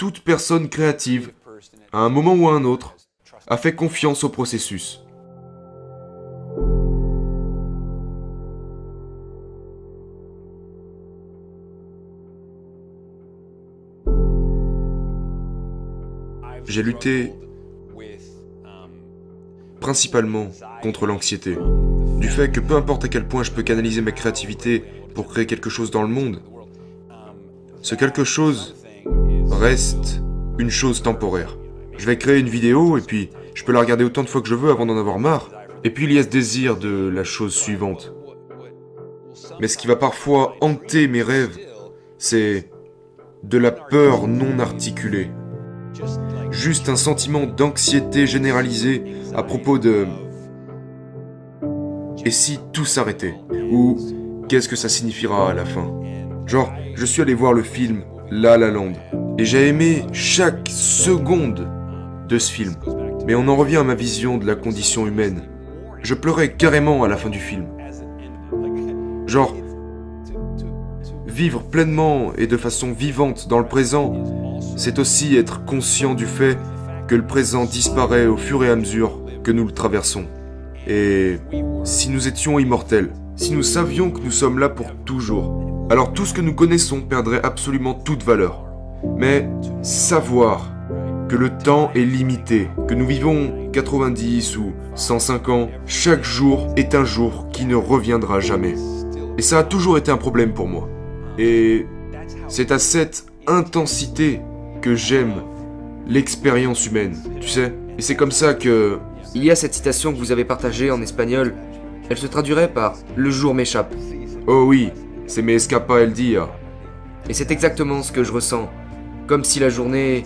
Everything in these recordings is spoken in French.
toute personne créative, à un moment ou à un autre, a fait confiance au processus. J'ai lutté principalement contre l'anxiété, du fait que peu importe à quel point je peux canaliser ma créativité pour créer quelque chose dans le monde, ce quelque chose reste une chose temporaire. Je vais créer une vidéo et puis je peux la regarder autant de fois que je veux avant d'en avoir marre. Et puis il y a ce désir de la chose suivante. Mais ce qui va parfois hanter mes rêves, c'est de la peur non articulée. Juste un sentiment d'anxiété généralisée à propos de... Et si tout s'arrêtait? Ou qu'est-ce que ça signifiera à la fin? Genre, je suis allé voir le film La La Land, et j'ai aimé chaque seconde de ce film. Mais on en revient à ma vision de la condition humaine. Je pleurais carrément à la fin du film. Genre, vivre pleinement et de façon vivante dans le présent, c'est aussi être conscient du fait que le présent disparaît au fur et à mesure que nous le traversons. Et si nous étions immortels, si nous savions que nous sommes là pour toujours, alors tout ce que nous connaissons perdrait absolument toute valeur. Mais savoir que le temps est limité, que nous vivons 90 ou 105 ans, chaque jour est un jour qui ne reviendra jamais. Et ça a toujours été un problème pour moi. Et c'est à cette intensité que j'aime l'expérience humaine, tu sais. Et c'est comme ça que... Il y a cette citation que vous avez partagée en espagnol. Elle se traduirait par « Le jour m'échappe ». Oh oui, c'est me escapa el día. Et c'est exactement ce que je ressens. Comme si la journée...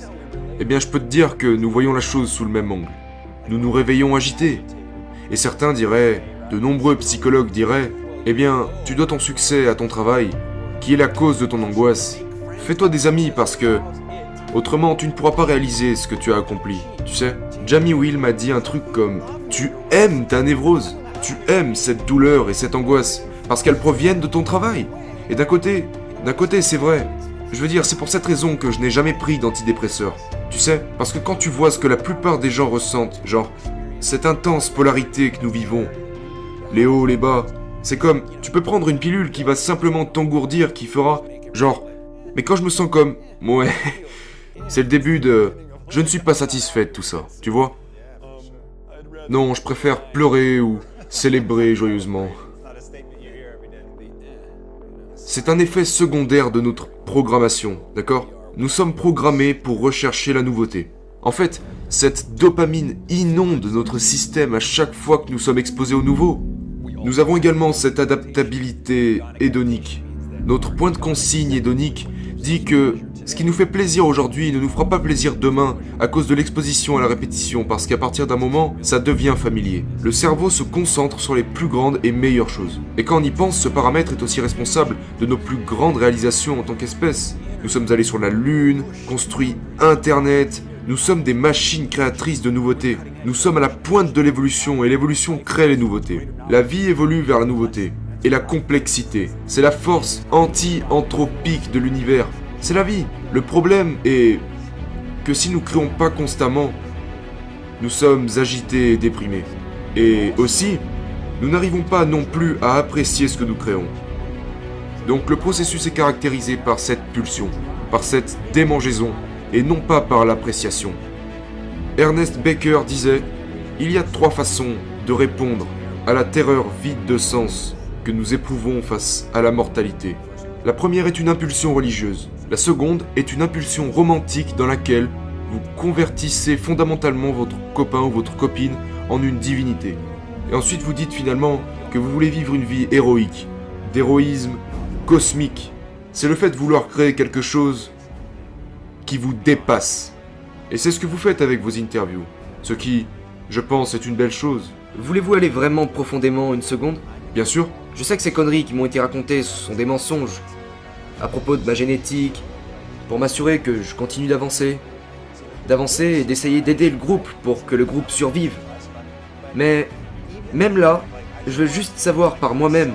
Eh bien, je peux te dire que nous voyons la chose sous le même angle. Nous nous réveillons agités. Et certains diraient, de nombreux psychologues diraient, eh bien, tu dois ton succès à ton travail, qui est la cause de ton angoisse. Fais-toi des amis parce que... Autrement, tu ne pourras pas réaliser ce que tu as accompli, tu sais. Jamie Will m'a dit un truc comme « Tu aimes ta névrose, tu aimes cette douleur et cette angoisse, parce qu'elles proviennent de ton travail. » Et d'un côté, c'est vrai. Je veux dire, c'est pour cette raison que je n'ai jamais pris d'antidépresseur. Tu sais, parce que quand tu vois ce que la plupart des gens ressentent, genre, cette intense polarité que nous vivons, les hauts, les bas, c'est comme, tu peux prendre une pilule qui va simplement t'engourdir, qui fera, genre, mais quand je me sens comme, ouais, c'est le début de, je ne suis pas satisfait de tout ça, tu vois? Non, je préfère pleurer ou célébrer joyeusement. C'est un effet secondaire de notre programmation, d'accord? Nous sommes programmés pour rechercher la nouveauté. En fait, cette dopamine inonde notre système à chaque fois que nous sommes exposés au nouveau. Nous avons également cette adaptabilité hédonique. Notre point de consigne hédonique dit que ce qui nous fait plaisir aujourd'hui ne nous fera pas plaisir demain à cause de l'exposition à la répétition, parce qu'à partir d'un moment, ça devient familier. Le cerveau se concentre sur les plus grandes et meilleures choses. Et quand on y pense, ce paramètre est aussi responsable de nos plus grandes réalisations en tant qu'espèce. Nous sommes allés sur la Lune, construit Internet, nous sommes des machines créatrices de nouveautés. Nous sommes à la pointe de l'évolution et l'évolution crée les nouveautés. La vie évolue vers la nouveauté. Et la complexité, c'est la force anti-anthropique de l'univers. C'est la vie. Le problème est que si nous ne créons pas constamment, nous sommes agités et déprimés. Et aussi, nous n'arrivons pas non plus à apprécier ce que nous créons. Donc le processus est caractérisé par cette pulsion, par cette démangeaison, et non pas par l'appréciation. Ernest Becker disait « Il y a 3 façons de répondre à la terreur vide de sens que nous éprouvons face à la mortalité. La première est une impulsion religieuse. La seconde est une impulsion romantique dans laquelle vous convertissez fondamentalement votre copain ou votre copine en une divinité. Et ensuite vous dites finalement que vous voulez vivre une vie héroïque, d'héroïsme cosmique. C'est le fait de vouloir créer quelque chose qui vous dépasse. Et c'est ce que vous faites avec vos interviews. Ce qui, je pense, est une belle chose. Voulez-vous aller vraiment profondément une seconde? Bien sûr. Je sais que ces conneries qui m'ont été racontées sont des mensonges. À propos de ma génétique, pour m'assurer que je continue d'avancer et d'essayer d'aider le groupe pour que le groupe survive. Mais, même là, je veux juste savoir par moi-même.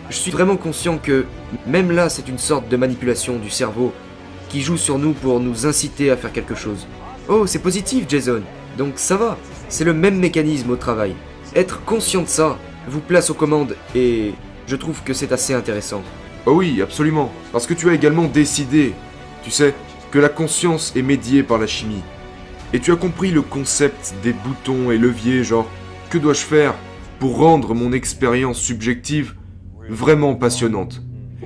Je suis vraiment conscient que, même là, c'est une sorte de manipulation du cerveau qui joue sur nous pour nous inciter à faire quelque chose. Oh, c'est positif, Jason. Donc ça va. C'est le même mécanisme au travail. Être conscient de ça vous place aux commandes et je trouve que c'est assez intéressant. Oh oui, absolument. Parce que tu as également décidé, tu sais, que la conscience est médiée par la chimie. Et tu as compris le concept des boutons et leviers, genre, que dois-je faire pour rendre mon expérience subjective vraiment passionnante?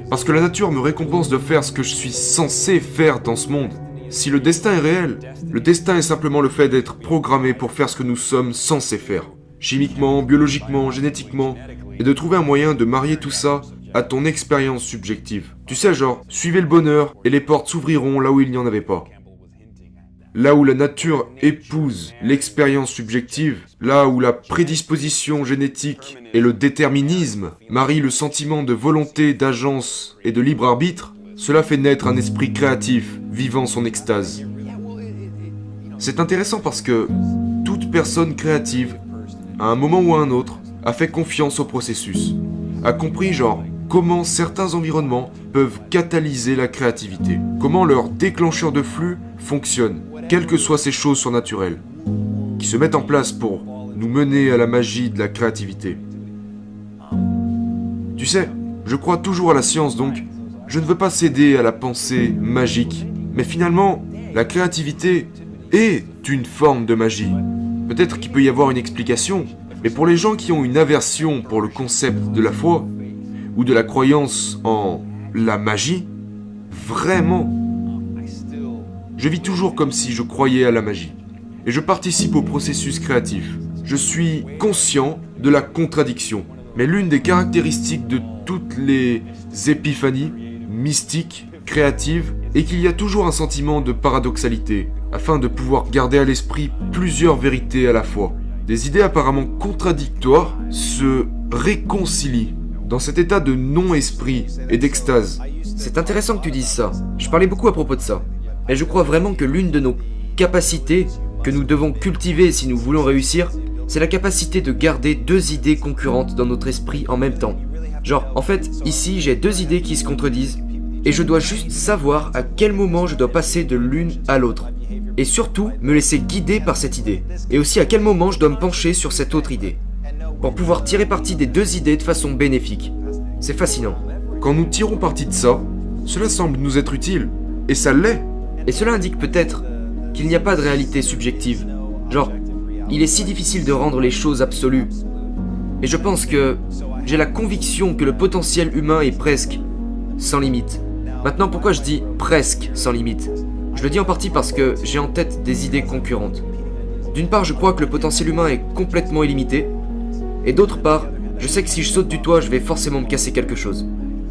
Parce que la nature me récompense de faire ce que je suis censé faire dans ce monde. Si le destin est réel, le destin est simplement le fait d'être programmé pour faire ce que nous sommes censés faire. Chimiquement, biologiquement, génétiquement, et de trouver un moyen de marier tout ça à ton expérience subjective. Tu sais, genre, suivez le bonheur et les portes s'ouvriront là où il n'y en avait pas. Là où la nature épouse l'expérience subjective, là où la prédisposition génétique et le déterminisme marient le sentiment de volonté, d'agence et de libre arbitre, cela fait naître un esprit créatif, vivant son extase. C'est intéressant parce que toute personne créative, à un moment ou à un autre, a fait confiance au processus, a compris genre comment certains environnements peuvent catalyser la créativité, comment leur déclencheur de flux fonctionne, quelles que soient ces choses surnaturelles, qui se mettent en place pour nous mener à la magie de la créativité. Tu sais, je crois toujours à la science donc, je ne veux pas céder à la pensée magique, mais finalement, la créativité est une forme de magie. Peut-être qu'il peut y avoir une explication, mais pour les gens qui ont une aversion pour le concept de la foi, ou de la croyance en la magie, vraiment, je vis toujours comme si je croyais à la magie. Et je participe au processus créatif. Je suis conscient de la contradiction. Mais l'une des caractéristiques de toutes les épiphanies mystiques, créatives, est qu'il y a toujours un sentiment de paradoxalité, afin de pouvoir garder à l'esprit plusieurs vérités à la fois. Des idées apparemment contradictoires se réconcilient dans cet état de non-esprit et d'extase. C'est intéressant que tu dises ça. Je parlais beaucoup à propos de ça. Et je crois vraiment que l'une de nos capacités que nous devons cultiver si nous voulons réussir, c'est la capacité de garder deux idées concurrentes dans notre esprit en même temps. Genre, en fait, ici, j'ai deux idées qui se contredisent, et je dois juste savoir à quel moment je dois passer de l'une à l'autre. Et surtout, me laisser guider par cette idée. Et aussi à quel moment je dois me pencher sur cette autre idée. Pour pouvoir tirer parti des deux idées de façon bénéfique. C'est fascinant. Quand nous tirons parti de ça, cela semble nous être utile, et ça l'est. Et cela indique peut-être qu'il n'y a pas de réalité subjective. Genre, il est si difficile de rendre les choses absolues. Et je pense que j'ai la conviction que le potentiel humain est presque sans limite. Maintenant, pourquoi je dis presque sans limite? Je le dis en partie parce que j'ai en tête des idées concurrentes. D'une part, je crois que le potentiel humain est complètement illimité. Et d'autre part, je sais que si je saute du toit, je vais forcément me casser quelque chose.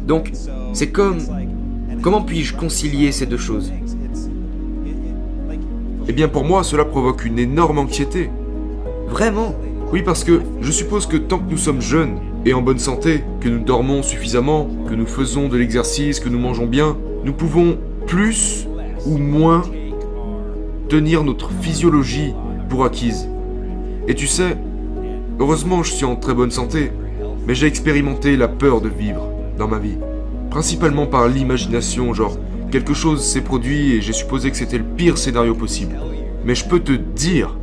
Donc, c'est comme... Comment puis-je concilier ces deux choses? Eh bien pour moi, cela provoque une énorme anxiété. Vraiment? Oui, parce que je suppose que tant que nous sommes jeunes et en bonne santé, que nous dormons suffisamment, que nous faisons de l'exercice, que nous mangeons bien, nous pouvons plus ou moins tenir notre physiologie pour acquise. Et tu sais, heureusement je suis en très bonne santé, mais j'ai expérimenté la peur de vivre dans ma vie. Principalement par l'imagination, genre quelque chose s'est produit et j'ai supposé que c'était le pire scénario possible. Mais je peux te dire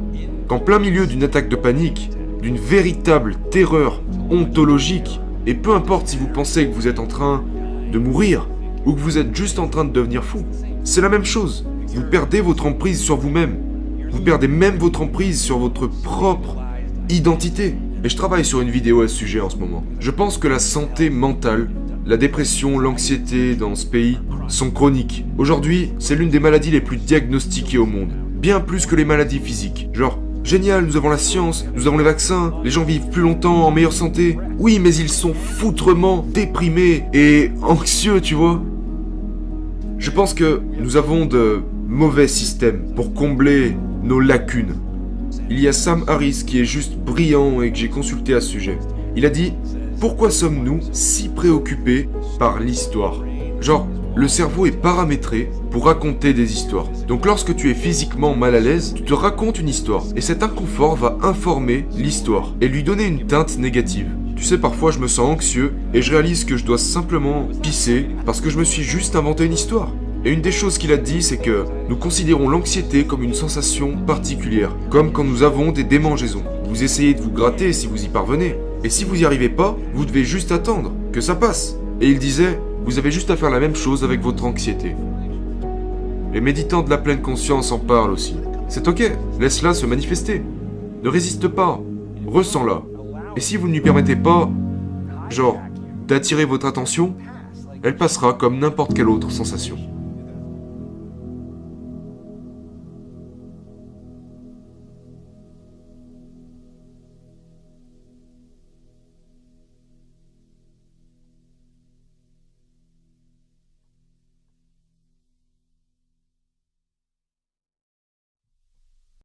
qu'en plein milieu d'une attaque de panique, d'une véritable terreur ontologique, et peu importe si vous pensez que vous êtes en train de mourir ou que vous êtes juste en train de devenir fou, c'est la même chose. Vous perdez votre emprise sur vous-même. Vous perdez même votre emprise sur votre propre identité. Et je travaille sur une vidéo à ce sujet en ce moment. Je pense que la santé mentale, la dépression, l'anxiété dans ce pays sont chroniques. Aujourd'hui, c'est l'une des maladies les plus diagnostiquées au monde. Bien plus que les maladies physiques. Genre, génial, nous avons la science, nous avons les vaccins, les gens vivent plus longtemps, en meilleure santé. Oui, mais ils sont foutrement déprimés et anxieux, tu vois. Je pense que nous avons de mauvais systèmes pour combler nos lacunes. Il y a Sam Harris qui est juste brillant et que j'ai consulté à ce sujet. Il a dit: pourquoi sommes-nous si préoccupés par l'histoire? Genre, le cerveau est paramétré pour raconter des histoires. Donc lorsque tu es physiquement mal à l'aise, tu te racontes une histoire. Et cet inconfort va informer l'histoire et lui donner une teinte négative. Tu sais, parfois je me sens anxieux et je réalise que je dois simplement pisser parce que je me suis juste inventé une histoire. Et une des choses qu'il a dit, c'est que nous considérons l'anxiété comme une sensation particulière, comme quand nous avons des démangeaisons. Vous essayez de vous gratter si vous y parvenez, et si vous n'y arrivez pas, vous devez juste attendre que ça passe. Et il disait, vous avez juste à faire la même chose avec votre anxiété. Les méditants de la pleine conscience en parlent aussi. C'est ok, laisse-la se manifester. Ne résiste pas, ressens-la. Et si vous ne lui permettez pas, genre, d'attirer votre attention, elle passera comme n'importe quelle autre sensation.